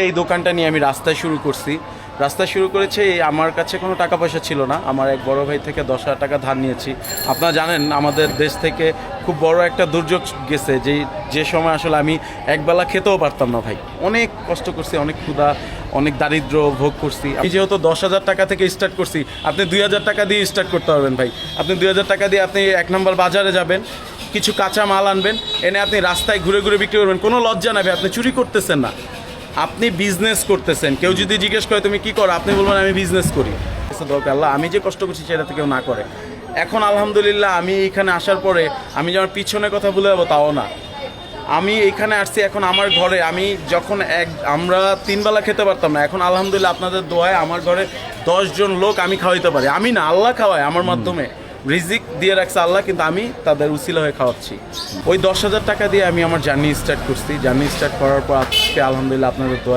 এই দোকানটা নিয়ে আমি রাস্তায় শুরু করছি। রাস্তা শুরু করেছে, আমার কাছে কোনো টাকা পয়সা ছিল না। আমার এক বড় ভাই থেকে 10,000 টাকা ধার নিয়েছি। আপনারা জানেন আমাদের দেশ থেকে খুব বড় একটা দুর্যোগ গেছে, যে সময় আসলে আমি একবেলা খেতেও পারতাম না ভাই। অনেক কষ্ট করছি, অনেক ক্ষুধা, অনেক দারিদ্র্য ভোগ করছি। আমি যেহেতু 10,000 টাকা থেকে স্টার্ট করছি, আপনি 2,000 টাকা দিয়ে স্টার্ট করতে পারবেন ভাই। আপনি 2,000 টাকা দিয়ে আপনি 1 নম্বর বাজারে যাবেন, কিছু কাঁচা মাল আনবেন, এনে আপনি রাস্তায় ঘুরে ঘুরে বিক্রি করবেন। কোনো লজ্জা নাই ভাই, আপনি চুরি করতেছেন না, আপনি বিজনেস করতেছেন। কেউ যদি জিজ্ঞেস করে তুমি কি করো, আপনি বলবেন আমি বিজনেস করি। দরকার আল্লাহ আমি যে কষ্ট করছি সেটা কেউ না করে। এখন আলহামদুলিল্লাহ আমি এখানে আসার পরে আমি যেমন পিছনে কথা বলে যাবো তাও না। আমি এইখানে আসছি, এখন আমার ঘরে আমি যখন আমরা 3 বেলা খেতে পারতাম না, এখন আলহামদুলিল্লাহ আপনাদের দোয়ায় আমার ঘরে 10 জন লোক আমি খাওয়াইতে পারি। আমি না, আল্লাহ খাওয়ায় আমার মাধ্যমে, রিজিক দিয়ে রাখছে আল্লাহ, কিন্তু আমি তাদের উসিলা হয়ে খাওয়াচ্ছি। ওই 10,000 টাকা দিয়ে আমি আমার জার্নি স্টার্ট করছি। জার্নি স্টার্ট করার পর আজকে আলহামদুলিল্লাহ আপনাদের দোয়ায়